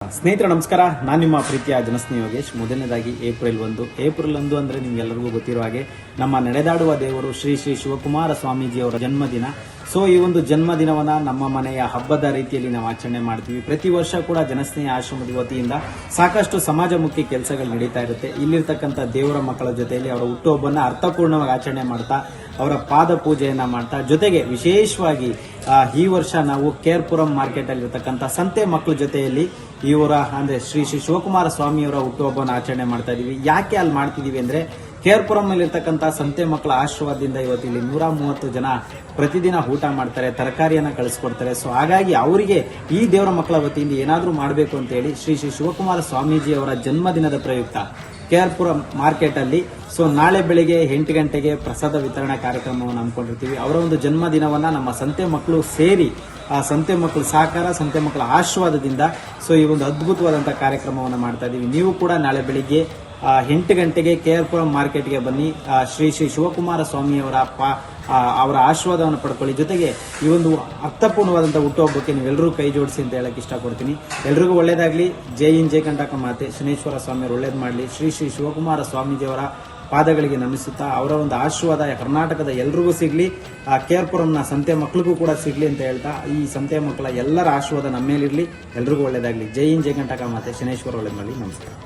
ಸ್ನೇಹಿತರೆ ನಮಸ್ಕಾರ, ನಾನು ನಿಮ್ಮ ಪ್ರೀತಿಯ ಜನಸ್ನೇಹಿ ಯೋಗೇಶ್. ಮೊದಲನೇದಾಗಿ ಏಪ್ರಿಲ್ 1 ಅಂದ್ರೆ ನಿಮ್ಗೆಲ್ಲರಿಗೂ ಗೊತ್ತಿರುವ ಹಾಗೆ ನಮ್ಮ ನಡೆದಾಡುವ ದೇವರು ಶ್ರೀ ಶ್ರೀ ಶಿವಕುಮಾರ ಸ್ವಾಮೀಜಿಯವರ ಜನ್ಮದಿನ. ಸೊ ಈ ಒಂದು ಜನ್ಮದಿನವನ್ನ ನಮ್ಮ ಮನೆಯ ಹಬ್ಬದ ರೀತಿಯಲ್ಲಿ ನಾವು ಆಚರಣೆ ಮಾಡ್ತೀವಿ. ಪ್ರತಿ ವರ್ಷ ಕೂಡ ಜನಸ್ನೇಹಿ ಆಶ್ರಮದ ವತಿಯಿಂದ ಸಾಕಷ್ಟು ಸಮಾಜಮುಖಿ ಕೆಲಸಗಳು ನಡೀತಾ ಇರುತ್ತೆ. ಇಲ್ಲಿರ್ತಕ್ಕಂಥ ದೇವರ ಮಕ್ಕಳ ಜೊತೆಯಲ್ಲಿ ಅವರ ಹುಟ್ಟುಹಬ್ಬನ ಅರ್ಥಪೂರ್ಣವಾಗಿ ಆಚರಣೆ ಮಾಡ್ತಾ ಅವರ ಪಾದ ಪೂಜೆಯನ್ನ ಮಾಡ್ತಾ, ಜೊತೆಗೆ ವಿಶೇಷವಾಗಿ ಈ ವರ್ಷ ನಾವು ಕೇರ್ಪುರಂ ಮಾರ್ಕೆಟ್ ಅಲ್ಲಿ ಇರತಕ್ಕಂಥ ಸಂತೆ ಮಕ್ಕಳ ಜೊತೆಯಲ್ಲಿ ಇವರ ಅಂದ್ರೆ ಶ್ರೀ ಶ್ರೀ ಶಿವಕುಮಾರ ಸ್ವಾಮಿಯವರ ಹುಟ್ಟುಹಬ್ಬವನ್ನು ಆಚರಣೆ ಮಾಡ್ತಾ ಇದೀವಿ. ಯಾಕೆ ಅಲ್ಲಿ ಮಾಡ್ತಿದೀವಿ ಅಂದ್ರೆ ಕೇರ್ಪುರಂ ಅಲ್ಲಿ ಇರ್ತಕ್ಕಂಥ ಸಂತೆ ಮಕ್ಕಳ ಆಶೀರ್ವಾದದಿಂದ ಇವತ್ತು ಇಲ್ಲಿ 130 ಜನ ಪ್ರತಿದಿನ ಊಟ ಮಾಡ್ತಾರೆ, ತರಕಾರಿಯನ್ನ ಕಳಿಸ್ಕೊಡ್ತಾರೆ. ಸೊ ಹಾಗಾಗಿ ಅವರಿಗೆ ಈ ದೇವರ ಮಕ್ಕಳ ವತಿಯಿಂದ ಏನಾದ್ರೂ ಮಾಡಬೇಕು ಅಂತ ಹೇಳಿ ಶ್ರೀ ಶ್ರೀ ಶಿವಕುಮಾರ ಸ್ವಾಮೀಜಿ ಅವರ ಜನ್ಮದಿನದ ಪ್ರಯುಕ್ತ ಕೇರ್ಪುರಂ ಮಾರ್ಕೆಟ್ ಅಲ್ಲಿ ಸೊ ನಾಳೆ ಬೆಳಿಗ್ಗೆ 8 ಗಂಟೆಗೆ ಪ್ರಸಾದ ವಿತರಣಾ ಕಾರ್ಯಕ್ರಮವನ್ನು ಹಮ್ಮಿಕೊಂಡಿರ್ತೀವಿ. ಅವರ ಒಂದು ಜನ್ಮದಿನವನ್ನ ನಮ್ಮ ಸಂತೆ ಮಕ್ಕಳು ಸೇರಿ ಆ ಸಂತೆ ಮಕ್ಕಳು ಸಹಕಾರ, ಸಂತೆ ಮಕ್ಕಳ ಆಶೀರ್ವಾದದಿಂದ ಸೊ ಈ ಒಂದು ಅದ್ಭುತವಾದಂತಹ ಕಾರ್ಯಕ್ರಮವನ್ನು ಮಾಡ್ತಾ ಇದೀವಿ. ನೀವು ಕೂಡ ನಾಳೆ ಬೆಳಿಗ್ಗೆ 8 ಗಂಟೆಗೆ ಕೇರ್ಪುರಂ ಮಾರ್ಕೆಟ್ಗೆ ಬನ್ನಿ. ಶ್ರೀ ಶ್ರೀ ಶಿವಕುಮಾರ ಸ್ವಾಮಿಯವರ ಅವರ ಆಶೀರ್ವಾದವನ್ನು ಪಡ್ಕೊಳ್ಳಿ. ಜೊತೆಗೆ ಈ ಒಂದು ಅರ್ಥಪೂರ್ಣವಾದಂತಹ ಹುಟ್ಟುಹಬ್ಬಕ್ಕೆ ನೀವೆಲ್ಲರೂ ಕೈ ಜೋಡಿಸಿ ಅಂತ ಹೇಳಕ್ ಇಷ್ಟಪಡ್ತೀನಿ. ಎಲ್ರಿಗೂ ಒಳ್ಳೇದಾಗ್ಲಿ. ಜೈ ಹಿಂದ್, ಜೈ ಕಂಟಕ ಮಾತೆ. ಶನೇಶ್ವರ ಸ್ವಾಮಿಯವರು ಒಳ್ಳೇದು ಮಾಡಲಿ. ಶ್ರೀ ಶ್ರೀ ಶಿವಕುಮಾರ ಸ್ವಾಮೀಜಿಯವರ ಪಾದಗಳಿಗೆ ನಮಿಸುತ್ತಾ ಅವರ ಒಂದು ಆಶೀರ್ವಾದ ಕರ್ನಾಟಕದ ಎಲ್ರಿಗೂ ಸಿಗ್ಲಿ, ಕೇರ್ಪುರಂನ ಸಂತೆ ಮಕ್ಕಳಿಗೂ ಕೂಡ ಸಿಗ್ಲಿ ಅಂತ ಹೇಳ್ತಾ ಈ ಸಂತೆ ಮಕ್ಕಳ ಎಲ್ಲರ ಆಶೀರ್ವಾದ ನಮ್ಮ ಮೇಲಿರಲಿ. ಎಲ್ರಿಗೂ ಒಳ್ಳೇದಾಗ್ಲಿ. ಜೈ ಹಿಂದ್, ಜೈ ಕಂಟಕ ಮಾತೆ. ಶನೇಶ್ವರ ಒಳ್ಳೇದು ಮಾಡಲಿ. ನಮಸ್ಕಾರ.